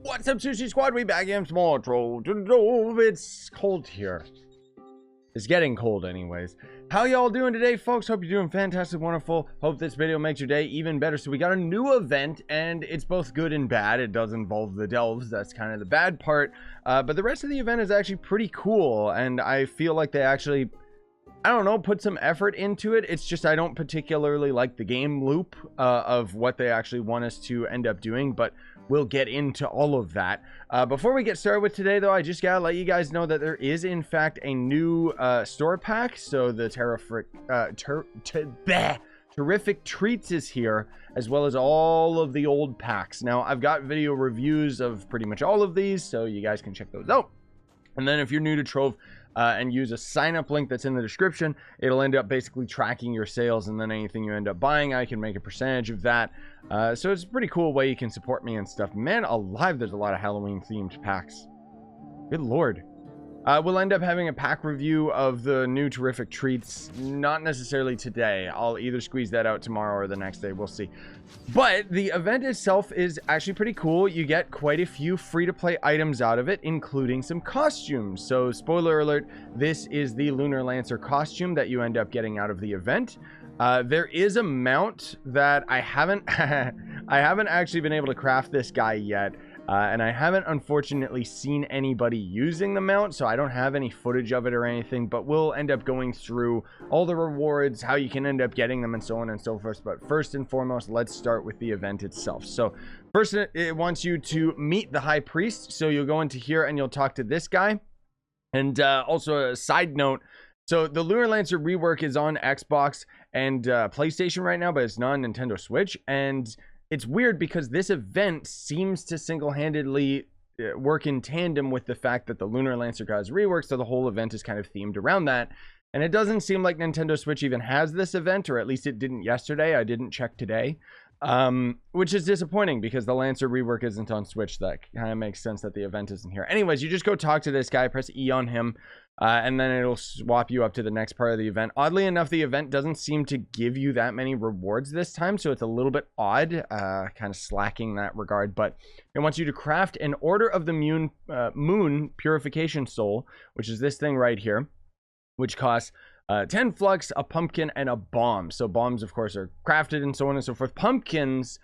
What's up, Sushi Squad? We back in small Trove. It's cold here. It's getting cold anyways. How y'all doing today, folks? Hope you're doing fantastic, wonderful. Hope this video makes your day even better. So we got a new event, and it's both good and bad. It does involve the delves. That's kind of the bad part. But the rest of the event is actually pretty cool, and I feel like they actually, I don't know, put some effort into it. It's just I don't particularly like the game loop of what they actually want us to end up doing, but we'll get into all of that. Before we get started with today, though, I just gotta let you guys know that there is, in fact, a new store pack. So the Terrific Treats is here, as well as all of the old packs. Now, I've got video reviews of pretty much all of these, so you guys can check those out. And then if you're new to Trove, and use a sign-up link that's in the description, it'll end up basically tracking your sales, and then anything you end up buying, I can make a percentage of that. So it's a pretty cool way you can support me and stuff. Man alive, there's a lot of Halloween-themed packs. Good lord. We'll end up having a pack review of the new Terrific Treats. Not necessarily today. I'll either squeeze that out tomorrow or the next day. We'll see. But the event itself is actually pretty cool. You get quite a few free-to-play items out of it, including some costumes. So, spoiler alert, this is the Lunar Lancer costume that you end up getting out of the event. There is a mount that I haven't I haven't actually been able to craft this guy yet. And I haven't, unfortunately, seen anybody using the mount, so I don't have any footage of it or anything, but we'll end up going through all the rewards, how you can end up getting them, and so on and so forth. But first and foremost, let's start with the event itself. So first, it wants you to meet the High Priest, so you'll go into here and you'll talk to this guy. And also a side note, so the Lunar Lancer rework is on Xbox and PlayStation right now, but it's not on Nintendo Switch, and it's weird because this event seems to single-handedly work in tandem with the fact that the Lunar Lancer guys rework, so the whole event is kind of themed around that. And it doesn't seem like Nintendo Switch even has this event, or at least it didn't yesterday. I didn't check today, which is disappointing because the Lancer rework isn't on Switch. That kind of makes sense that the event isn't here. Anyways, you just go talk to this guy, press E on him, and then it'll swap you up to the next part of the event. Oddly enough, the event doesn't seem to give you that many rewards this time, so it's a little bit odd, kind of slacking in that regard. But it wants you to craft an Order of the Moon Purification Soul, which is this thing right here, which costs 10 flux, a pumpkin, and a bomb. So bombs, of course, are crafted and so on and so forth. Pumpkins,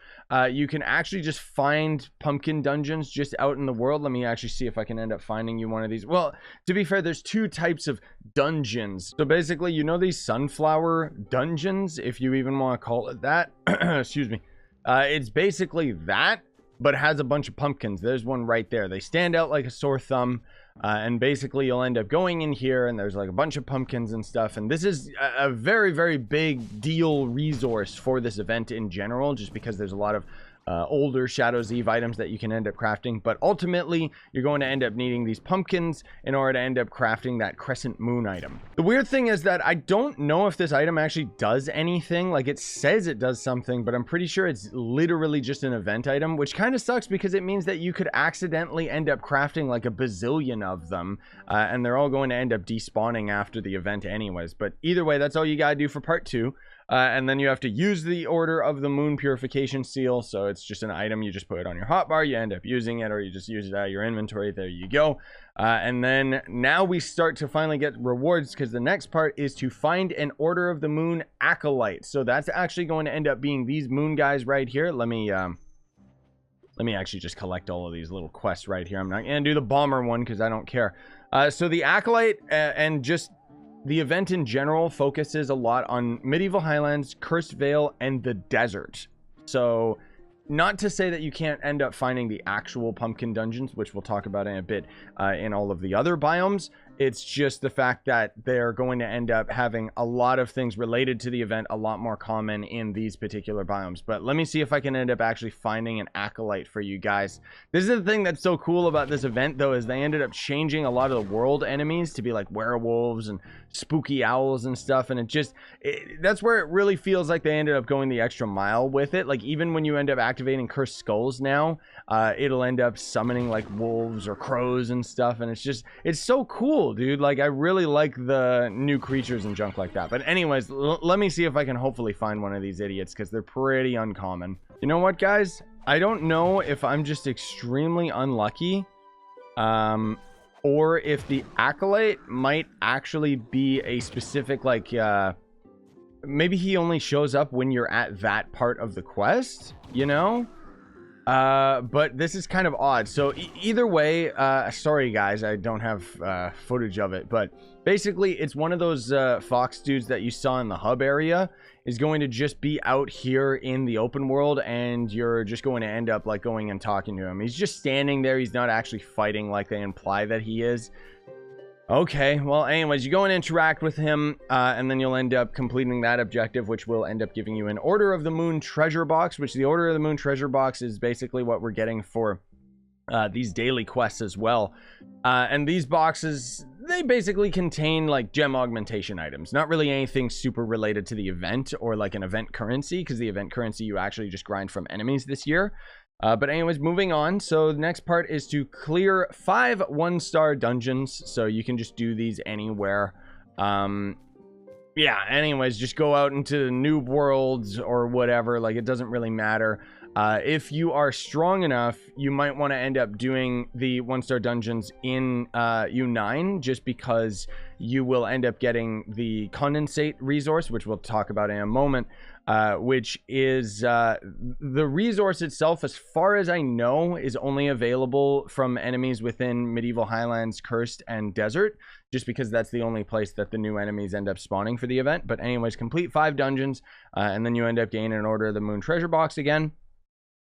you can actually just find pumpkin dungeons just out in the world. Let me actually see if I can end up finding you one of these. Well, to be fair, there's two types of dungeons. So basically, you know these sunflower dungeons, if you even want to call it that. Excuse me. It's basically that, but has a bunch of pumpkins. There's one right there. They stand out like a sore thumb. And basically you'll end up going in here and there's like a bunch of pumpkins and stuff, and this is a very, very big deal resource for this event in general, just because there's a lot of older Shadow's Eve items that you can end up crafting. But ultimately you're going to end up needing these pumpkins in order to end up crafting that crescent moon item. The weird thing is that I don't know if this item actually does anything. Like, it says it does something, but I'm pretty sure it's literally just an event item, which kind of sucks because it means that you could accidentally end up crafting like a bazillion of them, and they're all going to end up despawning after the event anyways. But either way, that's all you gotta do for part 2. And then you have to use the Order of the Moon Purification Seal. So it's just an item. You just put it on your hotbar. You end up using it, or you just use it out of your inventory. There you go. And then now we start to finally get rewards, because the next part is to find an Order of the Moon Acolyte. So that's actually going to end up being these moon guys right here. Let me actually just collect all of these little quests right here. I'm not going to do the bomber one because I don't care. So the Acolyte and just the event in general focuses a lot on Medieval Highlands, Cursed Vale, and the desert. So, not to say that you can't end up finding the actual pumpkin dungeons, which we'll talk about in a bit, in all of the other biomes. It's just the fact that they're going to end up having a lot of things related to the event, a lot more common in these particular biomes. But let me see if I can end up actually finding an Acolyte for you guys. This is the thing that's so cool about this event, though, is they ended up changing a lot of the world enemies to be like werewolves and spooky owls and stuff, and that's where it really feels like they ended up going the extra mile with it. Like, even when you end up activating Cursed Skulls now, it'll end up summoning like wolves or crows and stuff, and it's so cool, dude. Like, I really like the new creatures and junk like that. But anyways, let me see if I can hopefully find one of these idiots, because they're pretty uncommon. You know what, guys? I don't know if I'm just extremely unlucky, or if the Acolyte might actually be a specific, like, maybe he only shows up when you're at that part of the quest, you know? But this is kind of odd. So either way, sorry guys, I don't have footage of it, but basically it's one of those fox dudes that you saw in the hub area is going to just be out here in the open world, and you're just going to end up like going and talking to him. He's just standing there. He's not actually fighting like they imply that he is. Okay, well, anyways, you go and interact with him, and then you'll end up completing that objective, which will end up giving you an Order of the Moon treasure box, which the Order of the Moon treasure box is basically what we're getting for these daily quests as well. And these boxes, they basically contain like gem augmentation items, not really anything super related to the event or like an event currency, because the event currency you actually just grind from enemies this year. But anyways, moving on. So the next part is to clear 5 1-star dungeons. So you can just do these anywhere. Yeah, anyways, just go out into the noob worlds or whatever. Like, it doesn't really matter. If you are strong enough, you might want to end up doing the 1-star dungeons in U9, just because you will end up getting the condensate resource, which we'll talk about in a moment, which is the resource itself, as far as I know, is only available from enemies within Medieval Highlands, Cursed, and Desert, just because that's the only place that the new enemies end up spawning for the event. But anyways, complete 5 dungeons, and then you end up gaining an Order of the Moon treasure box again.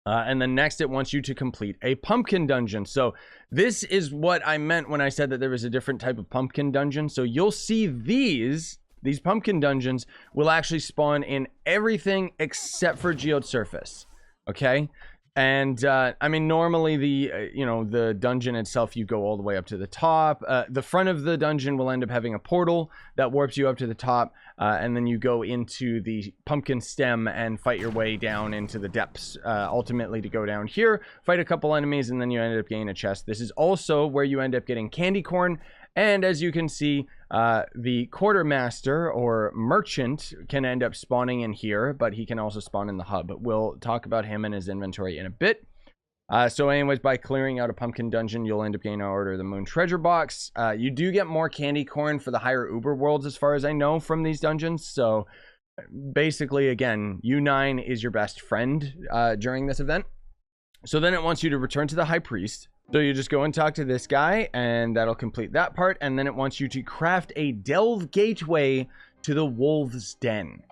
And then next it wants you to complete a pumpkin dungeon. So this is what I meant when I said that there was a different type of pumpkin dungeon. So you'll see these pumpkin dungeons will actually spawn in everything except for Geode Surface. Okay. And I mean, normally the you know, the dungeon itself, you go all the way up to the top. The front of the dungeon will end up having a portal that warps you up to the top, and then you go into the pumpkin stem and fight your way down into the depths, ultimately to go down here, fight a couple enemies, and then you end up getting a chest. This is also where you end up getting candy corn. And as you can see, the quartermaster or merchant can end up spawning in here, but he can also spawn in the hub. We'll talk about him and his inventory in a bit. So anyways, by clearing out a pumpkin dungeon, you'll end up getting an Order of the Moon treasure box. You do get more candy corn for the higher Uber worlds, as far as I know, from these dungeons. So basically, again, U9 is your best friend during this event. So then it wants you to return to the High Priest. So you just go and talk to this guy, and that'll complete that part. And then it wants you to craft a delve gateway to the Wolves' Den.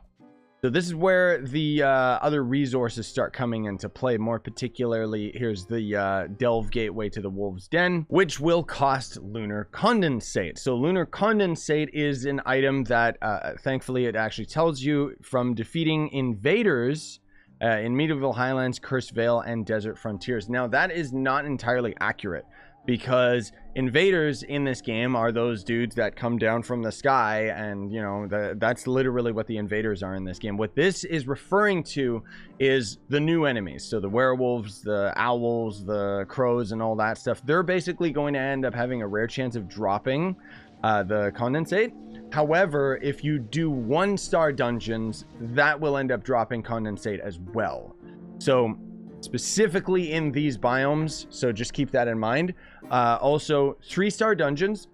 So this is where the other resources start coming into play. More particularly, here's the delve gateway to the Wolves' Den, which will cost Lunar Condensate. So Lunar Condensate is an item that, thankfully, it actually tells you from defeating invaders in Medieval Highlands, Cursed Vale, and Desert Frontiers. Now, that is not entirely accurate, because invaders in this game are those dudes that come down from the sky, and, you know, that's literally what the invaders are in this game. What this is referring to is the new enemies. So the werewolves, the owls, the crows, and all that stuff. They're basically going to end up having a rare chance of dropping the condensate. However, if you do 1-star dungeons, that will end up dropping condensate as well. So specifically in these biomes, so just keep that in mind. Also, 3-star dungeons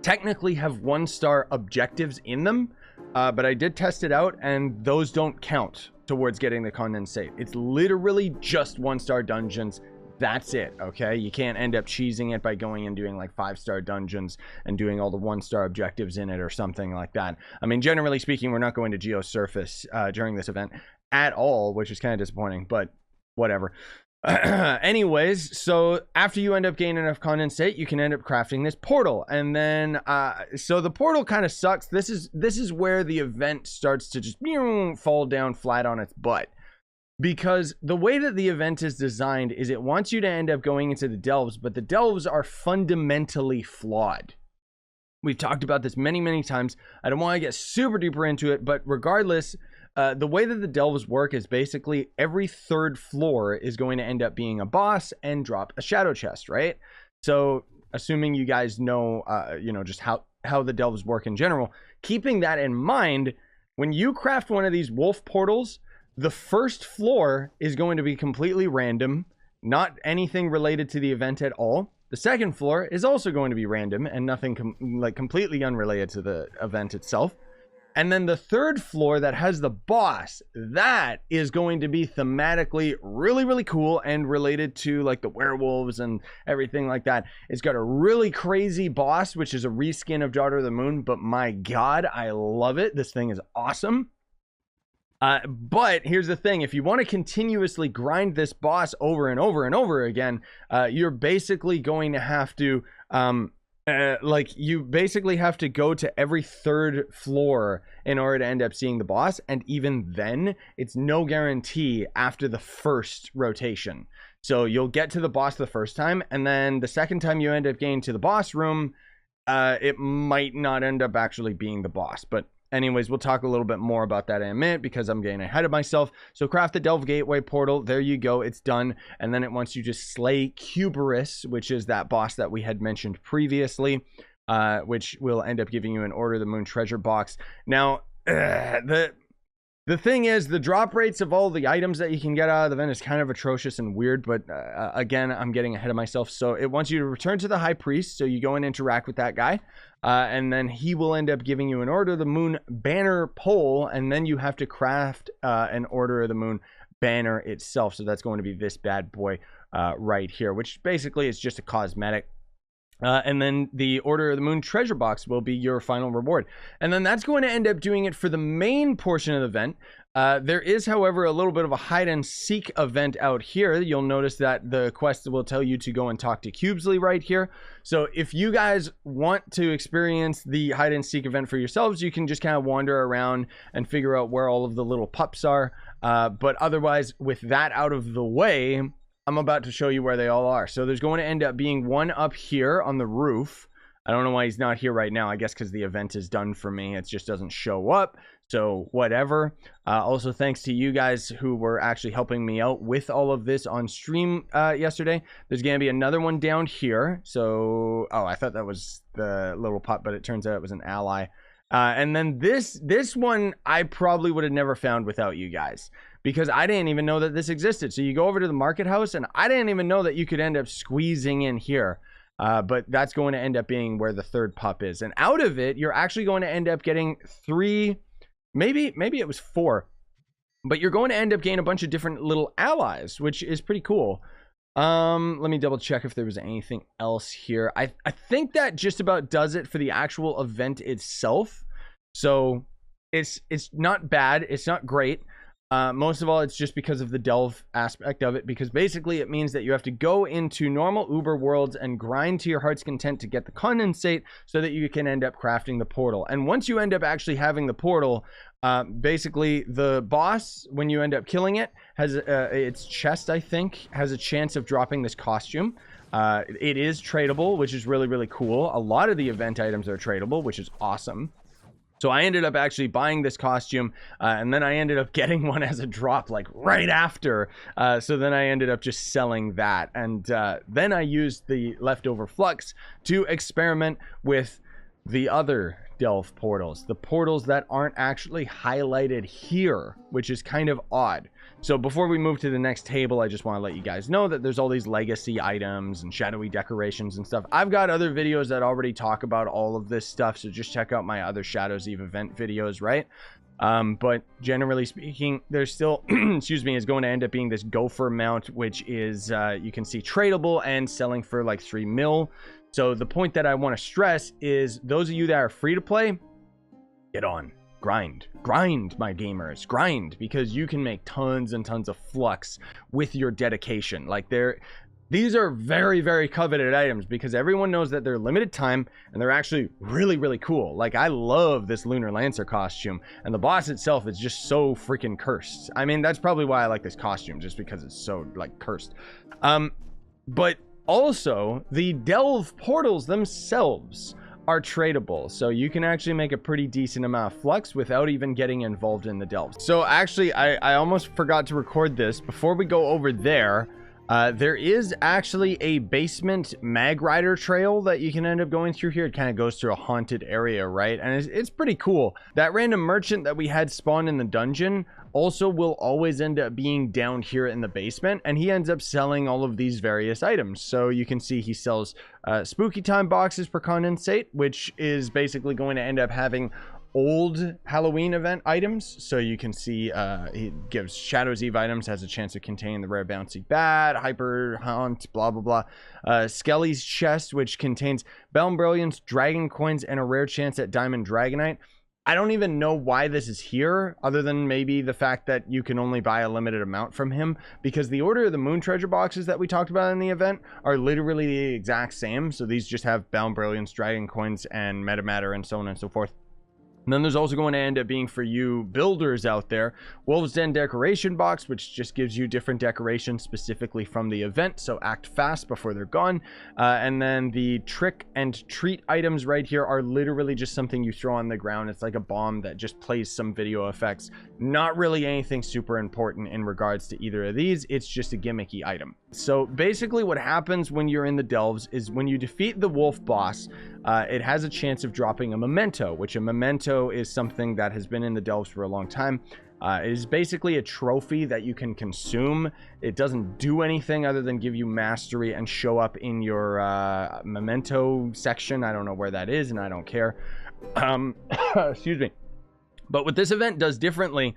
technically have 1-star objectives in them, but I did test it out, and those don't count towards getting the condensate. It's literally just 1-star dungeons. That's it. Okay, you can't end up cheesing it by going and doing like 5-star dungeons and doing all the 1-star objectives in it or something like that. I mean, generally speaking, we're not going to Geosurface during this event at all, which is kind of disappointing, but whatever. Anyways, so after you end up gaining enough condensate, you can end up crafting this portal. And then so the portal kind of sucks. This is where the event starts to just fall down flat on its butt. Because the way that the event is designed is it wants you to end up going into the delves, but the delves are fundamentally flawed. We've talked about this many, many times. I don't want to get super duper into it, but regardless, the way that the delves work is basically every 3rd floor is going to end up being a boss and drop a shadow chest, right? So assuming you guys know, you know, just how the delves work in general, keeping that in mind, when you craft one of these wolf portals, the first floor is going to be completely random, not anything related to the event at all. The second floor is also going to be random and nothing completely unrelated to the event itself. And then the third floor that has the boss, that is going to be thematically really, really cool and related to like the werewolves and everything like that. It's got a really crazy boss, which is a reskin of Daughter of the Moon, but my God, I love it. This thing is awesome. But here's the thing, if you want to continuously grind this boss over and over and over again, you're basically going to have to, you basically have to go to every third floor in order to end up seeing the boss. And even then, it's no guarantee after the first rotation. So you'll get to the boss the first time, and then the second time you end up getting to the boss room, it might not end up actually being the boss. But anyways, we'll talk a little bit more about that in a minute because I'm getting ahead of myself. So craft the Delve Gateway portal. There you go. It's done. And then it wants you to slay Cuberus, which is that boss that we had mentioned previously, which will end up giving you an Order of the Moon treasure box. Now, the thing is, the drop rates of all the items that you can get out of the event is kind of atrocious and weird, but again, I'm getting ahead of myself. So it wants you to return to the High Priest, so you go and interact with that guy, and then he will end up giving you an Order of the Moon banner pole, and then you have to craft an Order of the Moon banner itself. So that's going to be this bad boy right here, which basically is just a cosmetic. And then the Order of the Moon treasure box will be your final reward. And then that's going to end up doing it for the main portion of the event. There is, however, a little bit of a hide and seek event out here. You'll notice that the quest will tell you to go and talk to Cubesley right here. So if you guys want to experience the hide and seek event for yourselves, you can just kind of wander around and figure out where all of the little pups are. But otherwise, with that out of the way, I'm about to show you where they all are. So there's going to end up being one up here on the roof. I don't know why he's not here right now. I guess because the event is done for me. It just doesn't show up. So whatever. Also, thanks to you guys who were actually helping me out with all of this on stream yesterday. There's going to be another one down here. So, oh, I thought that was the little pup, but it turns out it was an ally. And then this one I probably would have never found without you guys, because I didn't even know that this existed. So you go over to the market house, and I didn't even know that you could end up squeezing in here. But that's going to end up being where the third pup is. And out of it, you're actually going to end up getting 3, maybe it was 4. But you're going to end up getting a bunch of different little allies, which is pretty cool. Let me double check if there was anything else here. I think that just about does it for the actual event itself. So it's not bad. It's not great. Most of all, it's just because of the delve aspect of it, because basically it means that you have to go into normal Uber worlds and grind to your heart's content to get the condensate so that you can end up crafting the portal. And once you end up actually having the portal, basically the boss, when you end up killing it, has its chest, I think, has a chance of dropping this costume. It is tradable, which is really, really cool. A lot of the event items are tradable, which is awesome. So I ended up actually buying this costume, and then I ended up getting one as a drop, like right after. So then I ended up just selling that. And then I used the leftover flux to experiment with the other delve portals, the portals that aren't actually highlighted here, which is kind of odd. So before we move to the next table, I just want to let you guys know that there's all these legacy items and shadowy decorations and stuff. I've got other videos that already talk about all of this stuff, so just check out my other Shadows Eve event videos, right? But generally speaking, there's still, excuse me, is going to end up being this gopher mount, which is, you can see tradable and selling for like 3 mil. So the point that I want to stress is those of you that are free to play, get on. Grind, my gamers, grind, because you can make tons and tons of flux with your dedication. Like these are very, very coveted items because everyone knows that they're limited time and they're actually really, really cool. Like I love this Lunar Lancer costume, and the boss itself is just so freaking cursed. I mean, that's probably why I like this costume, just because it's so like cursed. But also the delve portals themselves are tradable, so you can actually make a pretty decent amount of flux without even getting involved in the delve. So actually I almost forgot to record this before we go over there. There is actually a basement mag rider trail that you can end up going through here. It kind of goes through a haunted area, right? And it's pretty cool. That random merchant that we had spawn in the dungeon, also will always end up being down here in the basement, and he ends up selling all of these various items. So you can see he sells spooky time boxes per condensate, which is basically going to end up having old Halloween event items. So you can see he gives Shadow's Eve items, has a chance of containing the rare bouncy bat, hyper haunt, blah blah blah. Skelly's chest, which contains Bell Brilliance, dragon coins, and a rare chance at diamond dragonite. I don't even know why this is here, other than maybe the fact that you can only buy a limited amount from him, because the Order of the Moon treasure boxes that we talked about in the event are literally the exact same. So these just have Bound Brilliance, Dragon Coins, and Metamatter, and so on and so forth. And then there's also going to end up being, for you builders out there, Wolves Den decoration box, which just gives you different decorations specifically from the event, so act fast before they're gone. And then the trick and treat items right here are literally just something you throw on the ground. It's like a bomb that just plays some video effects. Not really anything super important in regards to either of these. It's just a gimmicky item. So basically what happens when you're in the delves is when you defeat the wolf boss, it has a chance of dropping a memento, which a memento is something that has been in the delves for a long time. It is basically a trophy that you can consume. It doesn't do anything other than give you mastery and show up in your memento section. I don't know where that is, and I don't care. Excuse me. But what this event does differently,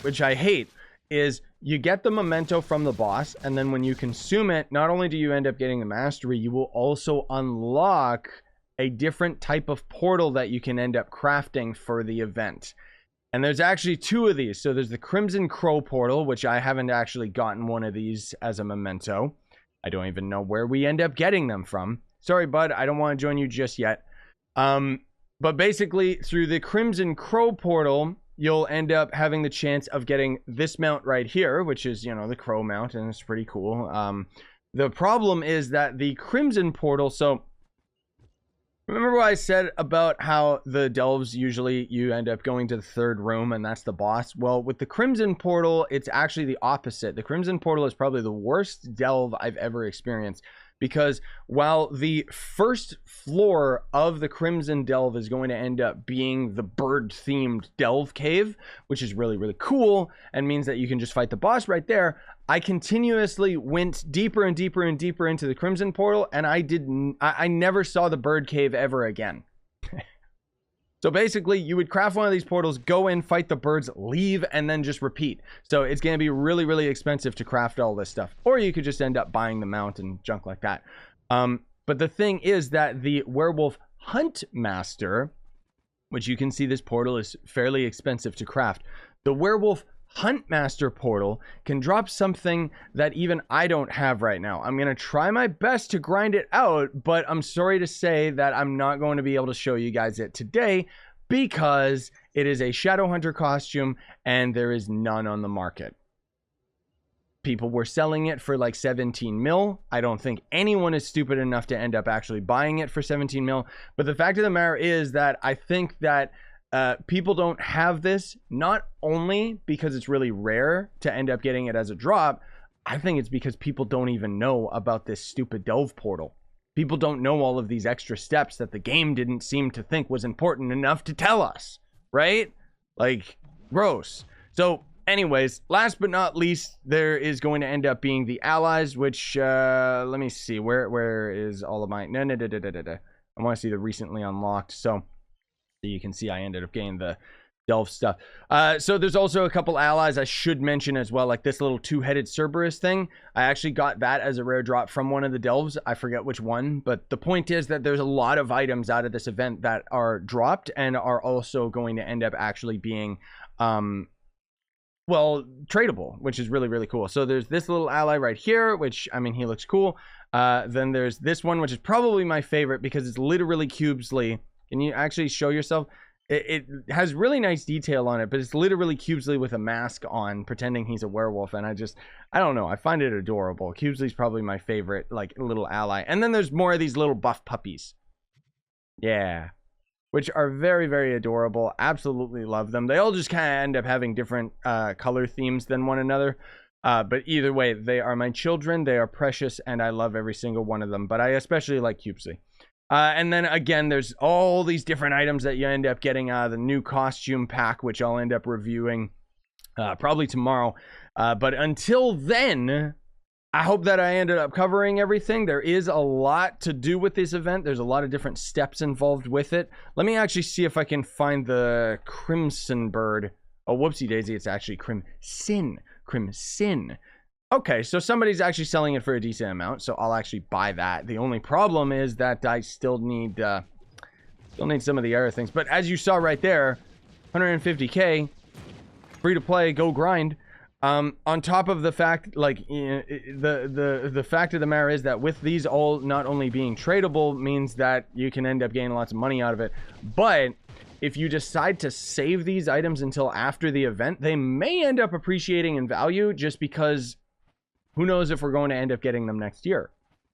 which I hate, is you get the memento from the boss, and then when you consume it, not only do you end up getting the mastery, you will also unlock a different type of portal that you can end up crafting for the event. And there's actually two of these. So there's the Crimson Crow portal, which I haven't actually gotten one of these as a memento. I don't even know where we end up getting them from. Sorry, bud, I don't want to join you just yet. But basically, through the Crimson Crow portal, you'll end up having the chance of getting this mount right here, which is, you know, the crow mount, and it's pretty cool. The problem is that the Crimson portal, so remember what I said about how the delves, usually you end up going to the third room and that's the boss? Well, with the Crimson portal, it's actually the opposite. The Crimson portal is probably the worst delve I've ever experienced, because while the first floor of the Crimson Delve is going to end up being the bird-themed Delve Cave, which is really, really cool and means that you can just fight the boss right there, I continuously went deeper and deeper and deeper into the Crimson Portal, and I never saw the Bird Cave ever again. So basically, you would craft one of these portals, go in, fight the birds, leave, and then just repeat. So it's going to be really, really expensive to craft all this stuff. Or you could just end up buying the mount and junk like that. But the thing is that the Werewolf Hunt Master, which you can see this portal is fairly expensive to craft. The Werewolf Hunt Master portal can drop something that even I don't have right now. I'm going to try my best to grind it out, but I'm sorry to say that I'm not going to be able to show you guys it today because it is a Shadow Hunter costume and there is none on the market. People were selling it for like 17 mil. I don't think anyone is stupid enough to end up actually buying it for 17 mil. But the fact of the matter is that I think that people don't have this, not only because it's really rare to end up getting it as a drop. I think it's because people don't even know about this stupid delve portal. People don't know all of these extra steps that the game didn't seem to think was important enough to tell us, right? Like, gross. So anyways, last but not least, there is going to end up being the allies, which let me see, where is all of my I want to see the recently unlocked. So you can see I ended up getting the delve stuff. So there's also a couple allies I should mention as well, like this little two-headed Cerberus thing. I actually got that as a rare drop from one of the delves. I forget which one, but the point is that there's a lot of items out of this event that are dropped and are also going to end up actually being well, tradable, which is really, really cool. So there's this little ally right here, which, I mean, he looks cool. Then there's this one, which is probably my favorite because it's literally Cubesley. Can you actually show yourself? It has really nice detail on it, but it's literally Cubesley with a mask on, pretending he's a werewolf. And I don't know. I find it adorable. Cubesley's probably my favorite, like, little ally. And then there's more of these little buff puppies. Yeah. Which are very, very adorable. Absolutely love them. They all just kind of end up having different color themes than one another. But either way, they are my children. They are precious, and I love every single one of them. But I especially like Cubesley. And then again, there's all these different items that you end up getting out of the new costume pack, which I'll end up reviewing probably tomorrow. But until then, I hope that I ended up covering everything. There is a lot to do with this event. There's a lot of different steps involved with it. Let me actually see if I can find the Crimson Bird. Oh, whoopsie daisy, it's actually Crimson. Crimson. Okay, so somebody's actually selling it for a decent amount, so I'll actually buy that. The only problem is that I still need some of the other things. But as you saw right there, 150k, free to play, go grind. On top of the fact, like, the fact of the matter is that with these all not only being tradable means that you can end up getting lots of money out of it, but if you decide to save these items until after the event, they may end up appreciating in value, just because who knows if we're going to end up getting them next year,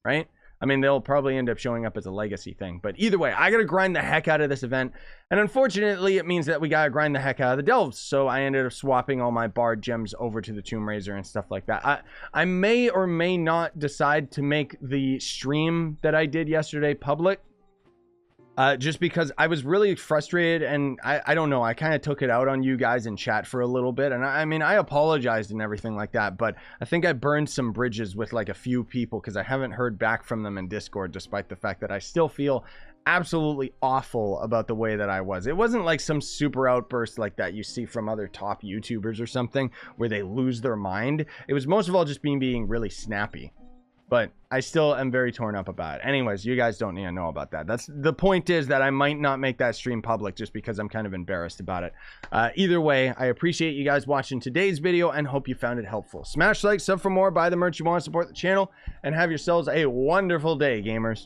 right? I mean, they'll probably end up showing up as a legacy thing. But either way, I got to grind the heck out of this event. And unfortunately, it means that we got to grind the heck out of the delves. So I ended up swapping all my bard gems over to the Tomb Raiser and stuff like that. I may or may not decide to make the stream that I did yesterday public. Just because I was really frustrated, and I don't know, I kind of took it out on you guys in chat for a little bit, and I mean, I apologized and everything like that, but I think I burned some bridges with like a few people because I haven't heard back from them in Discord, despite the fact that I still feel absolutely awful about the way that I was. It wasn't like some super outburst like that you see from other top YouTubers or something where they lose their mind. It was most of all just being really snappy. But I still am very torn up about it. Anyways, you guys don't need to know about that. That's the point, is that I might not make that stream public just because I'm kind of embarrassed about it. Either way, I appreciate you guys watching today's video and hope you found it helpful. Smash like, sub for more, buy the merch you want to support the channel, and have yourselves a wonderful day, gamers.